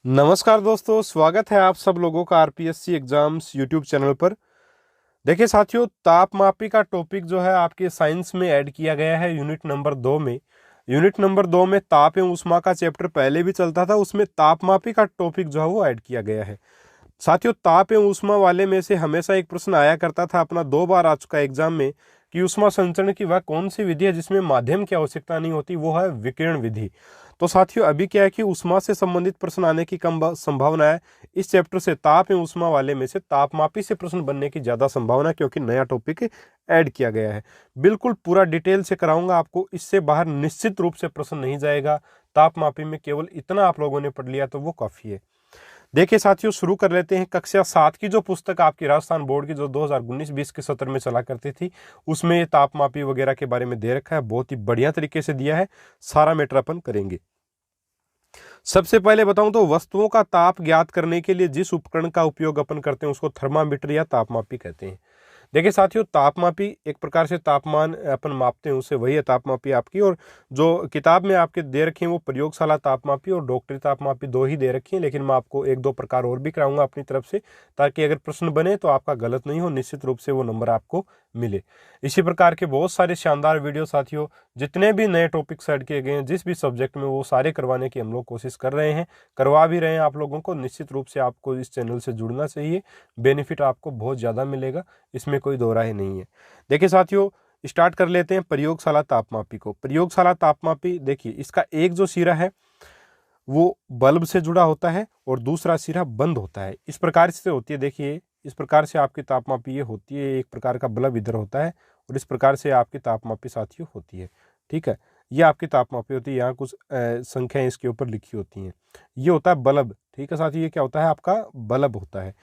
नमस्कार दोस्तों, स्वागत है आप सब लोगों का आरपीएससी एग्जाम्स यूट्यूब चैनल पर। देखिए साथियों, तापमापी का टॉपिक जो है आपके साइंस में ऐड किया गया है यूनिट नंबर 2 में। यूनिट नंबर 2 में ताप एवं ऊष्मा का चैप्टर पहले भी चलता था, उसमें तापमापी का टॉपिक जो है वो ऐड किया गया है। साथियों, ताप एवं ऊष्मा वाले में से हमेशा एक प्रश्न आया करता था, अपना 2 बार आ चुका है एग्जाम में, कि ऊष्मा संचरण की वह कौन सी विधि है जिसमें माध्यम की आवश्यकता नहीं होती, वो है विकिरण विधि। तो साथियों, अभी क्या है कि ऊष्मा से संबंधित प्रश्न आने की कम संभावना है। इस चैप्टर से ताप एवं ऊष्मा वाले में से तापमापी से प्रश्न बनने की ज्यादा संभावना है, क्योंकि नया टॉपिक ऐड किया गया है। बिल्कुल पूरा डिटेल से कराऊंगा आपको, इससे बाहर निश्चित रूप से प्रश्न नहीं जाएगा। तापमापी में केवल इतना आप लोगों ने पढ़ लिया तो वो काफी है। देखिए साथियों, शुरू कर लेते हैं। कक्षा 7 की जो पुस्तक आपकी राजस्थान बोर्ड की जो 2019-20 के सत्र में चला करती थी, उसमें ये तापमापी वगैरह के बारे में दे रखा है। बहुत ही बढ़िया तरीके से दिया है, सारा मैटर अपन करेंगे। सबसे पहले बताऊं तो वस्तुओं का ताप ज्ञात करने के लिए जिस उपकरण का उपयोग अपन करते हैं उसको थर्मामीटर या तापमापी कहते हैं। देखिए साथियों, तापमापी एक प्रकार से तापमान अपन मापते हैं, उससे वही है तापमापी आपकी। और जो किताब में आपके दे रखी है वो प्रयोगशाला तापमापी और डॉक्टरी तापमापी दो ही दे रखी है, लेकिन मैं आपको एक दो प्रकार और भी कराऊंगा अपनी तरफ से, ताकि अगर प्रश्न बने तो आपका गलत नहीं हो, निश्चित रूप से वो नंबर आपको मिले। इसी प्रकार के बहुत सारे शानदार वीडियो साथियों, जितने भी नए टॉपिक्स ऐड किए गए हैं जिस भी सब्जेक्ट में, वो सारे करवाने की हम लोग कोशिश कर रहे हैं, करवा भी रहे हैं आप लोगों को। निश्चित रूप से आपको इस चैनल से जुड़ना चाहिए, बेनिफिट आपको बहुत ज़्यादा मिलेगा, इसमें कोई दो राय नहीं है। देखिए साथियों, स्टार्ट कर लेते हैं प्रयोगशाला तापमापी को। प्रयोगशाला तापमापी, देखिए इसका एक जो सिरा है वो बल्ब से जुड़ा होता है और दूसरा सिरा बंद होता है। इस प्रकार से होती है, देखिए इस प्रकार से आपकी तापमापी ये होती है। एक प्रकार का बल्ब इधर होता है और इस प्रकार से आपकी तापमापी साथियों होती है। ठीक है, ये आपकी तापमापी होती है। यहाँ कुछ संख्याएं इसके ऊपर लिखी होती हैं। ये होता है बल्ब। ठीक है साथियों, ये क्या होता है? आपका बल्ब होता है।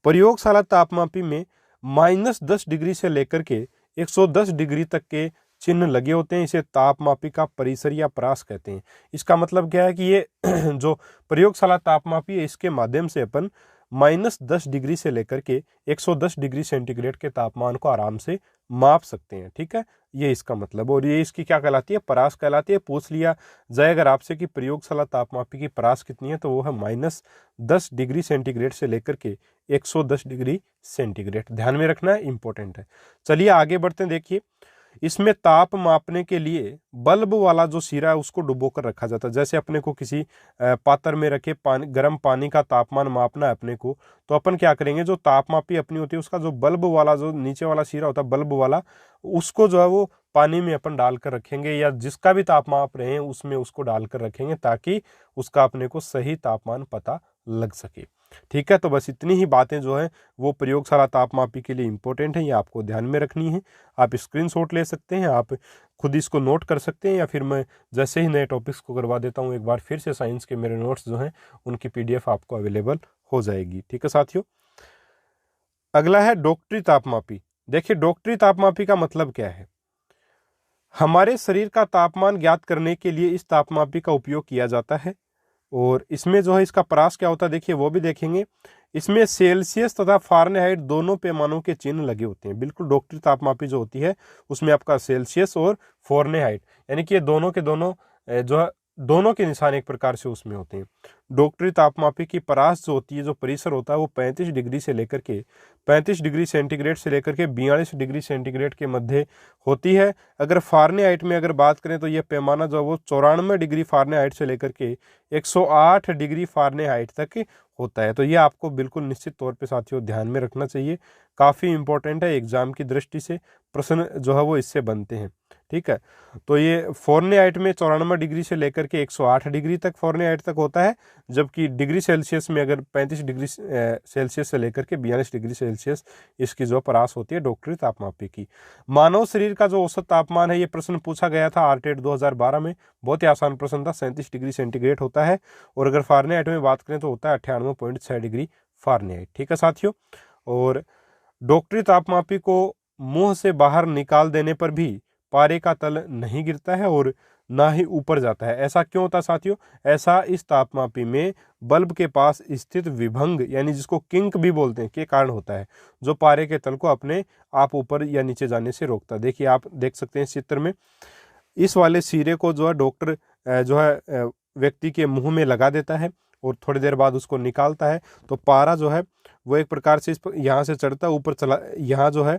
प्रयोगशाला तापमापी में -10 डिग्री से लेकर के 110 डिग्री तक के चिन्ह लगे होते हैं। इसे तापमापी का परिसर या परास कहते हैं। इसका मतलब क्या है कि ये जो प्रयोगशाला तापमापी है, इसके माध्यम से अपन -10 डिग्री से लेकर के 110 डिग्री सेंटीग्रेड के तापमान को आराम से माप सकते हैं। ठीक है, ये इसका मतलब। और ये इसकी क्या कहलाती है? परास कहलाती है। पूछ लिया जाए अगर आपसे कि प्रयोगशाला तापमापी की परास कितनी है, तो वो है -10 डिग्री सेंटीग्रेड से लेकर के 110 डिग्री सेंटीग्रेड। ध्यान में रखना है, इंपॉर्टेंट है। चलिए आगे बढ़ते हैं। देखिए, इसमें ताप मापने के लिए बल्ब वाला जो सिरा है उसको डुबो कर रखा जाता है। जैसे अपने को किसी पात्र में रखे पानी, गर्म पानी का तापमान मापना है अपने को, तो अपन क्या करेंगे, जो तापमापी अपनी होती है उसका जो बल्ब वाला जो नीचे वाला सिरा होता है बल्ब वाला, उसको जो है वो पानी में अपन डालकर रखेंगे, या जिसका भी ताप माप रहे हैं उसमें उसको डालकर रखेंगे, ताकि उसका अपने को सही तापमान पता लग सके। ठीक है, तो बस इतनी ही बातें जो है वो प्रयोगशाला तापमापी के लिए इंपॉर्टेंट है, ये आपको ध्यान में रखनी है। आप स्क्रीनशॉट ले सकते हैं, आप खुद इसको नोट कर सकते हैं, या फिर मैं जैसे ही नए टॉपिक्स को करवा देता हूँ एक बार फिर से साइंस के मेरे नोट्स जो हैं उनकी पीडीएफ आपको अवेलेबल हो जाएगी। ठीक है साथियों, अगला है डॉक्टरी तापमापी। देखिए, डॉक्टरी तापमापी का मतलब क्या है? हमारे शरीर का तापमान ज्ञात करने के लिए इस तापमापी का उपयोग किया जाता है। और इसमें जो है इसका परास क्या होता है, देखिए वो भी देखेंगे। इसमें सेल्सियस तथा फारेनहाइट दोनों पैमानों के चिन्ह लगे होते हैं। बिल्कुल डॉक्टरी तापमापी जो होती है उसमें आपका सेल्सियस और फारेनहाइट, यानी कि ये दोनों के दोनों जो है दोनों के निशान एक प्रकार से उसमें होते हैं। डॉक्टरी तापमापी की परास जो होती है, जो परिसर होता है, वो 35 डिग्री से लेकर के 35 डिग्री सेंटीग्रेड से लेकर के 42 डिग्री सेंटीग्रेड के मध्य होती है। अगर फारेनहाइट में अगर बात करें तो यह पैमाना जो है वो 94 डिग्री फारेनहाइट से लेकर के 108 डिग्री फारेनहाइट तक होता है। तो ये आपको बिल्कुल निश्चित तौर पे साथियों ध्यान में रखना चाहिए, काफ़ी इंपॉर्टेंट है। एग्जाम की दृष्टि से प्रश्न जो है वो इससे बनते हैं। ठीक है, तो ये फारेनहाइट में 94 डिग्री से लेकर के 108 डिग्री तक फारेनहाइट तक होता है, जबकि डिग्री सेल्सियस में अगर 35 डिग्री सेल्सियस से लेकर के 42 डिग्री सेल्सियस इसकी जो परास होती है डॉक्टरी तापमापी की। मानव शरीर का जो औसत तापमान है, ये प्रश्न पूछा गया था आरटेट 2012 में। बहुत ही आसान प्रश्न था, 37 डिग्री सेंटीग्रेड होता है। और अगर फारेनहाइट में बात करें तो होता है 98.6 डिग्री फारेनहाइट। ठीक है साथियों, और डॉक्टरी तापमापी को मुंह से बाहर निकाल देने पर भी पारे का तल नहीं गिरता है और ना ही ऊपर जाता है। ऐसा क्यों होता है साथियों? ऐसा इस तापमापी में बल्ब के पास स्थित विभंग, यानी जिसको किंक भी बोलते हैं, के कारण होता है, जो पारे के तल को अपने आप ऊपर या नीचे जाने से रोकता है। देखिए आप देख सकते हैं इस चित्र में, इस वाले सिरे को जो है डॉक्टर जो है व्यक्ति के मुंह में लगा देता है, और थोड़ी देर बाद उसको निकालता है तो पारा जो है वो एक प्रकार से यहाँ से चढ़ता है ऊपर चला, यहाँ जो है,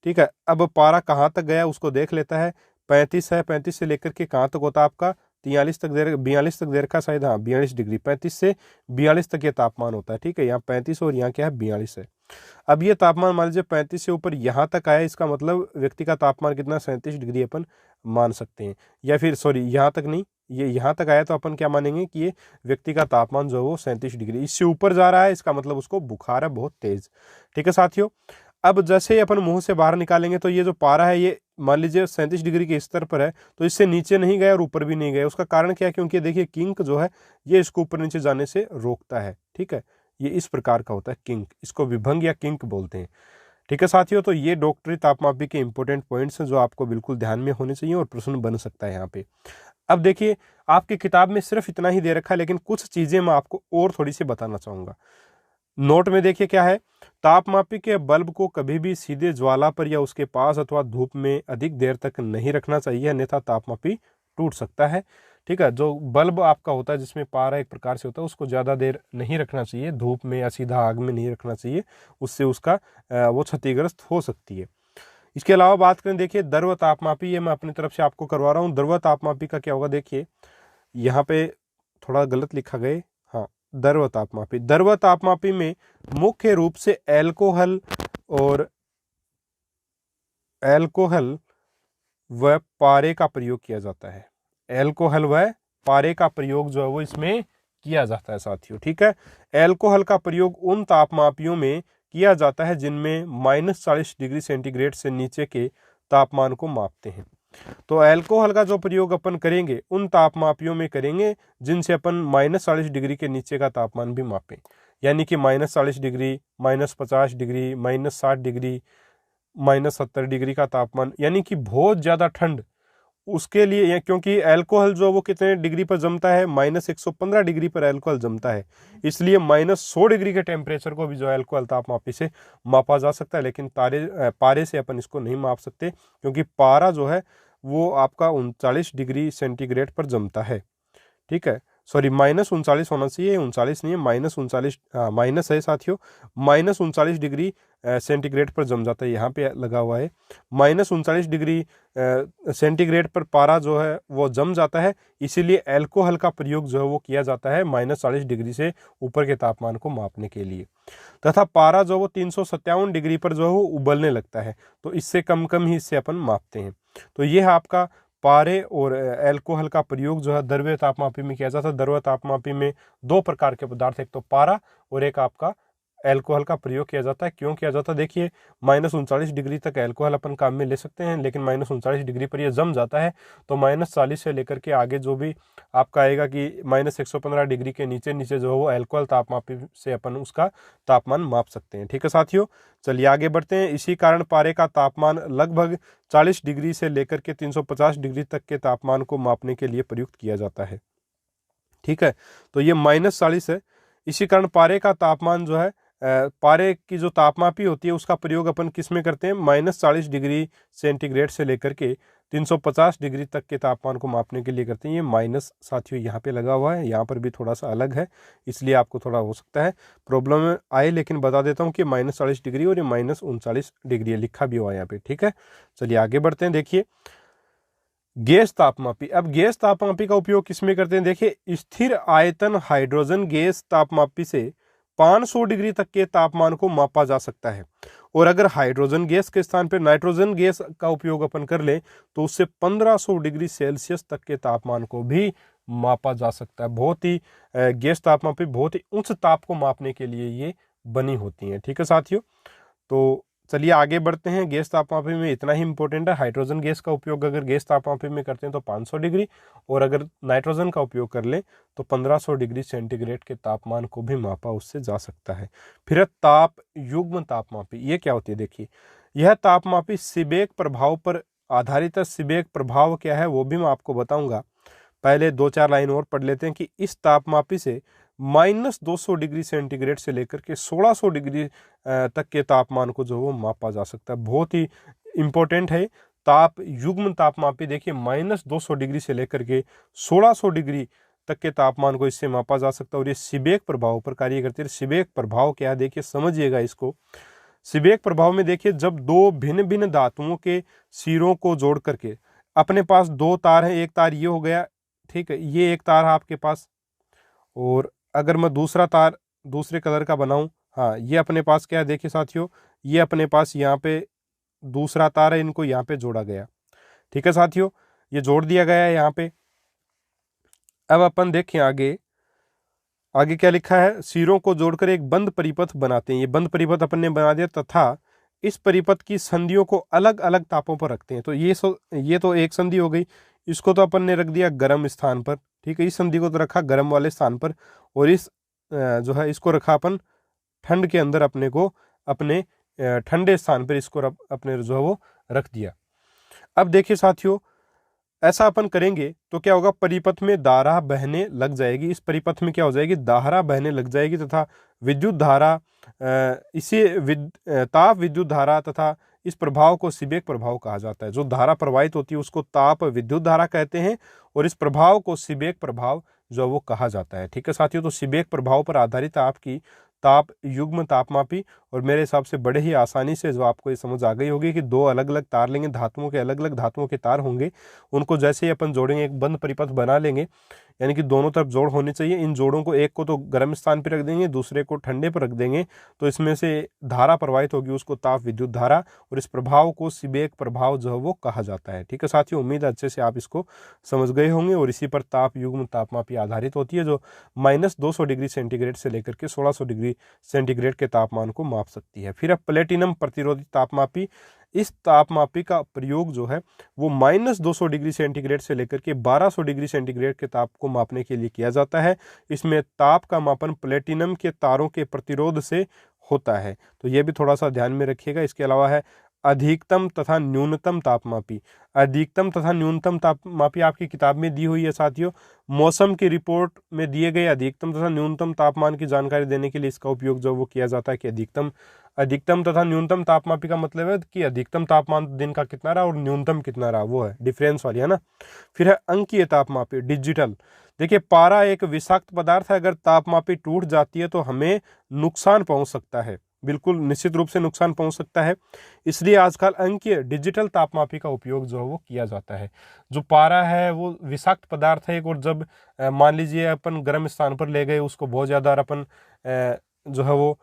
ठीक है। अब पारा कहाँ तक गया उसको देख लेता है, 35 है, 35 से लेकर के कहाँ तक होता है आपका 43 तक दे, 42 तक दे रखा शायद, हाँ 42 डिग्री, 35 से 42 तक ये तापमान होता है, ठीक है। यहाँ 35 और यहाँ क्या है 42 है। अब ये तापमान मान लीजिए 35 से ऊपर यहाँ तक आया, इसका मतलब व्यक्ति का तापमान कितना 37 डिग्री अपन मान सकते हैं, या फिर सॉरी यहाँ तक नहीं, ये यहाँ तक आया तो अपन क्या मानेंगे कि ये व्यक्ति का तापमान जो है वो 37 डिग्री, इससे ऊपर जा रहा है इसका मतलब उसको बुखार है बहुत तेज, ठीक है साथियों। अब जैसे ही अपन मुंह से बाहर निकालेंगे तो ये जो पारा है ये मान लीजिए 37 डिग्री के स्तर पर है, तो इससे नीचे नहीं गया और ऊपर भी नहीं गया। उसका कारण क्या है, क्योंकि देखिए किंक जो है ये इसको ऊपर नीचे जाने से रोकता है, ठीक है। ये इस प्रकार का होता है किंक, इसको विभंग या किंक बोलते हैं, ठीक है साथियों। तो ये डॉक्टरी तापमापी के इंपॉर्टेंट पॉइंट्स हैं जो आपको बिल्कुल ध्यान में होने चाहिए और प्रश्न बन सकता है यहाँ पे। अब देखिए आपकी किताब में सिर्फ इतना ही दे रखा है, लेकिन कुछ चीजें मैं आपको और थोड़ी सी बताना चाहूंगा। नोट में देखिए क्या है, तापमापी के बल्ब को कभी भी सीधे ज्वाला पर या उसके पास अथवा धूप में अधिक देर तक नहीं रखना चाहिए, अन्यथा तापमापी टूट सकता है, ठीक है। जो बल्ब आपका होता है जिसमें पारा एक प्रकार से होता है उसको ज़्यादा देर नहीं रखना चाहिए, धूप में या सीधा आग में नहीं रखना चाहिए, उससे उसका वो क्षतिग्रस्त हो सकती है। इसके अलावा बात करें देखिए द्रव तापमापी, ये मैं अपनी तरफ से आपको करवा रहा हूँ। द्रव तापमापी का क्या होगा, देखिए यहाँ पे थोड़ा गलत लिखा गया, हाँ द्रव तापमापी, द्रव तापमापी में मुख्य रूप से एल्कोहल व पारे का प्रयोग किया जाता है। एल्कोहल व पारे का प्रयोग जो है वो इसमें किया जाता है साथियों, ठीक है। एल्कोहल का प्रयोग उन तापमापियों में किया जाता है जिनमें -40 डिग्री सेंटीग्रेड से नीचे के तापमान को मापते हैं। तो अल्कोहल का जो प्रयोग अपन करेंगे उन तापमापियों में करेंगे जिनसे अपन -40 डिग्री के नीचे का तापमान भी मापें, यानी कि -40 डिग्री, -50 डिग्री, -60 डिग्री, -70 डिग्री का तापमान, यानी कि बहुत ज़्यादा ठंड उसके लिए, क्योंकि अल्कोहल जो वो कितने डिग्री पर जमता है, -115 डिग्री पर अल्कोहल जमता है, इसलिए -100 डिग्री के टेम्परेचर को भी जो है अल्कोहल तापमापी से मापा जा सकता है। लेकिन पारे से अपन इसको नहीं माप सकते, क्योंकि पारा जो है वो आपका 39 डिग्री सेंटीग्रेड पर जमता है, ठीक है। सॉरी -39 होना चाहिए, 39 नहीं है, -39, माइनस है साथियों, -39 डिग्री सेंटीग्रेड पर जम जाता है, यहाँ पे लगा हुआ है -39 डिग्री सेंटीग्रेड पर पारा जो है वो जम जाता है, इसीलिए अल्कोहल का प्रयोग जो है वो किया जाता है -40 डिग्री से ऊपर के तापमान को मापने के लिए। तथा पारा जो वो 357 डिग्री पर जो है वो उबलने लगता है, तो इससे कम कम ही इससे अपन मापते हैं। तो ये है आपका पारे और अल्कोहल का प्रयोग जो है द्रव्य तापमापी में किया जाता है। द्रव्य तापमापी में दो प्रकार के पदार्थ, एक तो पारा और एक आपका अल्कोहल का प्रयोग किया जाता है। क्यों किया जाता है, देखिए -39 डिग्री तक अल्कोहल अपन काम में ले सकते हैं, लेकिन -39 डिग्री पर ये जम जाता है, तो -40 से लेकर के आगे जो भी आपका आएगा कि -115 डिग्री के नीचे नीचे जो है वो अल्कोहल तापमापी से अपन उसका तापमान माप सकते हैं, ठीक है साथियों। चलिए आगे बढ़ते हैं। इसी कारण पारे का तापमान लगभग 40 डिग्री से लेकर के 350 डिग्री तक के तापमान को मापने के लिए प्रयुक्त किया जाता है, ठीक है। तो ये -40 है। इसी कारण पारे का तापमान जो है, पारे की जो तापमापी होती है उसका प्रयोग अपन किस में करते हैं, -40 डिग्री सेंटीग्रेड से लेकर के 350 डिग्री तक के तापमान को मापने के लिए करते हैं। ये माइनस साथियों यहाँ पे लगा हुआ है, यहाँ पर भी थोड़ा सा अलग है, इसलिए आपको थोड़ा हो सकता है प्रॉब्लम आए, लेकिन बता देता हूँ कि -40 डिग्री और ये -39 डिग्री लिखा भी हुआ है यहाँ पे, ठीक है। चलिए आगे बढ़ते हैं। देखिए गैस तापमापी, अब गैस तापमापी का उपयोग किसमें करते हैं, देखिए स्थिर आयतन हाइड्रोजन गैस तापमापी से 500 डिग्री तक के तापमान को मापा जा सकता है, और अगर हाइड्रोजन गैस के स्थान पर नाइट्रोजन गैस का उपयोग अपन कर ले तो उससे 1500 डिग्री सेल्सियस तक के तापमान को भी मापा जा सकता है। बहुत ही गैस तापमापी बहुत ही उच्च ताप को मापने के लिए ये बनी होती हैं, ठीक है साथियों। तो चलिए आगे बढ़ते हैं। गैस तापमापी में इतना ही इंपॉर्टेंट है, हाइड्रोजन गैस का उपयोग अगर गैस तापमापी में करते हैं तो 500 डिग्री, और अगर नाइट्रोजन का उपयोग कर लें तो 1500 डिग्री सेंटीग्रेड के तापमान को भी मापा उससे जा सकता है। फिर ताप युग्म तापमापी, ये क्या होती है, देखिए यह तापमापी सीबेक प्रभाव पर आधारित है। सीबेक प्रभाव क्या है वो भी मैं आपको बताऊंगा, पहले 2-4 लाइन और पढ़ लेते हैं कि इस तापमापी से -200 डिग्री सेंटीग्रेड से लेकर के 1600 डिग्री तक के तापमान को जो वो मापा जा सकता है। बहुत ही इंपॉर्टेंट है ताप युग्म तापमापी, देखिए -200 डिग्री से लेकर के 1600 डिग्री तक के तापमान को इससे मापा जा सकता है और ये सीबेक प्रभाव पर कार्य करती है। सीबेक प्रभाव क्या है देखिए, समझिएगा इसको। सीबेक प्रभाव में देखिए, जब दो भिन्न भिन्न धातुओं के सिरों को जोड़ करके, अपने पास दो तार है, एक तार ये हो गया, ठीक है, ये एक तार है आपके पास, और अगर मैं दूसरा तार दूसरे कलर का बनाऊं, हाँ, ये अपने पास क्या है देखिए साथियों, ये अपने पास यहाँ पे दूसरा तार है, इनको यहाँ पे जोड़ा गया, ठीक है साथियों, ये जोड़ दिया गया है यहाँ पे। अब अपन देखें आगे, आगे क्या लिखा है, सिरों को जोड़कर एक बंद परिपथ बनाते हैं। ये बंद परिपथ अपन ने बना दिया तथा इस परिपथ की संधियों को अलग अलग तापों पर रखते हैं। तो ये तो एक संधि हो गई, इसको तो अपन ने रख दिया गर्म स्थान पर, ठीक है, इस संधि को तो रखा गर्म वाले स्थान पर, और इस जो है इसको रखा अपन ठंड के अंदर, अपने को अपने ठंडे स्थान पर इसको अपने जो है वो रख दिया। अब देखिए साथियों, ऐसा अपन करेंगे तो क्या होगा, परिपथ में धारा बहने लग जाएगी। इस परिपथ में क्या हो जाएगी, धारा बहने लग जाएगी तथा विद्युत धारा, ताप विद्युत धारा तथा इस प्रभाव को सीबेक प्रभाव कहा जाता है। जो धारा प्रवाहित होती है उसको ताप विद्युत धारा कहते हैं और इस प्रभाव को सीबेक प्रभाव जो वो कहा जाता है। ठीक है साथियों, तो सीबेक प्रभाव पर आधारित आपकी ताप युग्म तापमापी, और मेरे हिसाब से बड़े ही आसानी से जो आपको ये समझ आ गई होगी कि दो अलग अलग तार लेंगे, धातुओं के अलग अलग धातुओं के तार होंगे, उनको जैसे ही अपन जोड़ेंगे एक बंद परिपथ बना लेंगे, यानी कि दोनों तरफ जोड़ होने चाहिए। इन जोड़ों को एक को तो गर्म स्थान पर रख देंगे, दूसरे को ठंडे पर रख देंगे, तो इसमें से धारा प्रवाहित होगी, उसको ताप विद्युत धारा, और इस प्रभाव को सीबेक प्रभाव जो है वो कहा जाता है। ठीक है साथियों, उम्मीद है अच्छे से आप इसको समझ गए होंगे। और इसी पर ताप युग्म तापमापी आधारित होती है, जो -200 डिग्री सेंटीग्रेड से लेकर के 1600 डिग्री सेंटीग्रेड के तापमान को माप सकती है। फिर अब प्लेटिनम प्रतिरोधी तापमापी, इस तापमापी का प्रयोग जो है वो -200 डिग्री सेंटीग्रेड से लेकर के 1200 डिग्री सेंटीग्रेड के ताप को मापने के लिए किया जाता है। इसमें ताप का मापन प्लेटिनम के तारों के प्रतिरोध से होता है, तो ये भी थोड़ा सा ध्यान में रखिएगा। इसके अलावा है अधिकतम तथा न्यूनतम तापमापी। अधिकतम तथा न्यूनतम तापमापी आपकी किताब में दी हुई है साथियों। मौसम की रिपोर्ट में दिए गए अधिकतम तथा न्यूनतम तापमान की जानकारी देने के लिए इसका उपयोग जो वो किया जाता है कि अधिकतम तथा न्यूनतम तापमापी का मतलब है कि अधिकतम तापमान दिन का कितना रहा और न्यूनतम कितना रहा, वो है डिफरेंस वाली, है ना। फिर है अंकीय तापमापी, डिजिटल। देखिए, पारा एक विषाक्त पदार्थ है, अगर तापमापी टूट जाती है तो हमें नुकसान पहुंच सकता है, बिल्कुल निश्चित रूप से नुकसान पहुंच सकता है। इसलिए आजकल अंकीय डिजिटल तापमापी का उपयोग जो है वो किया जाता है। जो पारा है वो विषाक्त पदार्थ है, और जब मान लीजिए अपन गर्म स्थान पर ले गए उसको, बहुत ज़्यादा अपन जो है वो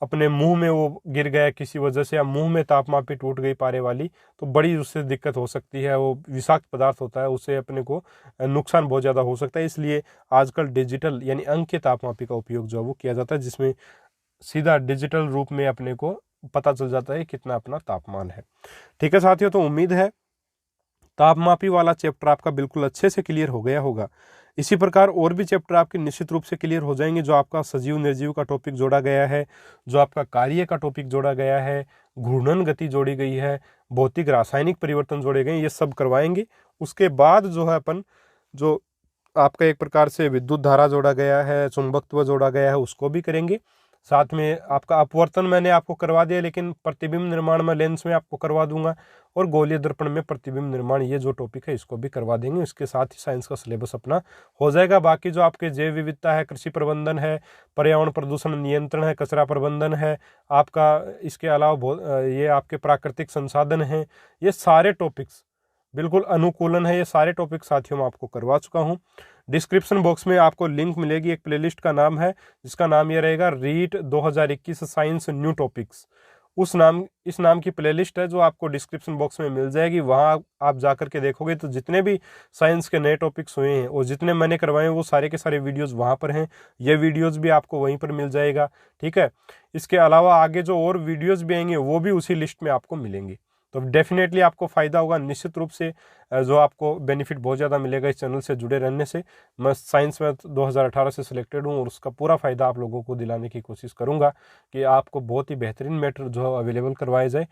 अपने मुंह में वो गिर गया किसी वजह से, या मुंह में तापमापी टूट गई पारे वाली, तो बड़ी उससे दिक्कत हो सकती है। वो विषाक्त पदार्थ होता है, उससे अपने को नुकसान बहुत ज़्यादा हो सकता है। इसलिए आजकल डिजिटल यानी अंकीय तापमापी का उपयोग जो है वो किया जाता है, जिसमें सीधा डिजिटल रूप में अपने को पता चल जाता है कितना अपना तापमान है। ठीक है साथियों, तो उम्मीद है तापमापी वाला चैप्टर आपका बिल्कुल अच्छे से क्लियर हो गया होगा। इसी प्रकार और भी चैप्टर आपके निश्चित रूप से क्लियर हो जाएंगे। जो आपका सजीव निर्जीव का टॉपिक जोड़ा गया है, जो आपका कार्य का टॉपिक जोड़ा गया है, घूर्णन गति जोड़ी गई है, भौतिक रासायनिक परिवर्तन जोड़े गए, ये सब करवाएंगे। उसके बाद जो है अपन जो आपका एक प्रकार से विद्युत धारा जोड़ा गया है, चुंबकत्व जोड़ा गया है, उसको भी करेंगे। साथ में आपका अपवर्तन मैंने आपको करवा दिया, लेकिन प्रतिबिंब निर्माण में लेंस में आपको करवा दूंगा, और गोलीय दर्पण में प्रतिबिंब निर्माण, ये जो टॉपिक है इसको भी करवा देंगे। इसके साथ ही साइंस का सिलेबस अपना हो जाएगा। बाकी जो आपके जैव विविधता है, कृषि प्रबंधन है, पर्यावरण प्रदूषण नियंत्रण है, कचरा प्रबंधन है आपका, इसके अलावा ये आपके प्राकृतिक संसाधन हैं, ये सारे टॉपिक्स बिल्कुल अनुकूलन है, ये सारे टॉपिक साथियों मैं आपको करवा चुका हूँ। डिस्क्रिप्शन बॉक्स में आपको लिंक मिलेगी, एक प्लेलिस्ट का नाम है जिसका नाम ये रहेगा रीट 2021 साइंस न्यू टॉपिक्स। इस नाम की प्लेलिस्ट है जो आपको डिस्क्रिप्शन बॉक्स में मिल जाएगी। वहाँ आप जाकर के देखोगे तो जितने भी साइंस के नए टॉपिक्स हुए हैं और जितने मैंने करवाए हैं वो सारे के सारे वीडियोस वहाँ पर हैं। ये वीडियोस भी आपको वहीं पर मिल जाएगा, ठीक है। इसके अलावा आगे जो और वीडियोस भी आएंगे वो भी उसी लिस्ट में आपको मिलेंगे। तो डेफिनेटली आपको फ़ायदा होगा, निश्चित रूप से जो आपको बेनिफिट बहुत ज़्यादा मिलेगा इस चैनल से जुड़े रहने से। मैं साइंस में 2018 से सिलेक्टेड हूँ और उसका पूरा फ़ायदा आप लोगों को दिलाने की कोशिश करूँगा कि आपको बहुत ही बेहतरीन मैटर जो है अवेलेबल करवाए जाए,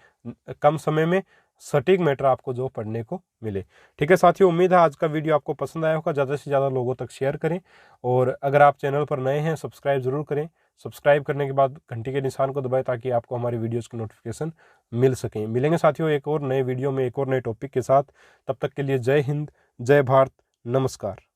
कम समय में सटीक मैटर आपको जो पढ़ने को मिले। ठीक है साथियों, उम्मीद है आज का वीडियो आपको पसंद आया होगा। ज़्यादा से ज़्यादा लोगों तक शेयर करें, और अगर आप चैनल पर नए हैं सब्सक्राइब ज़रूर करें। सब्सक्राइब करने के बाद घंटी के निशान को दबाएं ताकि आपको हमारी वीडियोस की नोटिफिकेशन मिल सकें। मिलेंगे साथियों एक और नए वीडियो में एक और नए टॉपिक के साथ। तब तक के लिए जय हिंद, जय भारत, नमस्कार।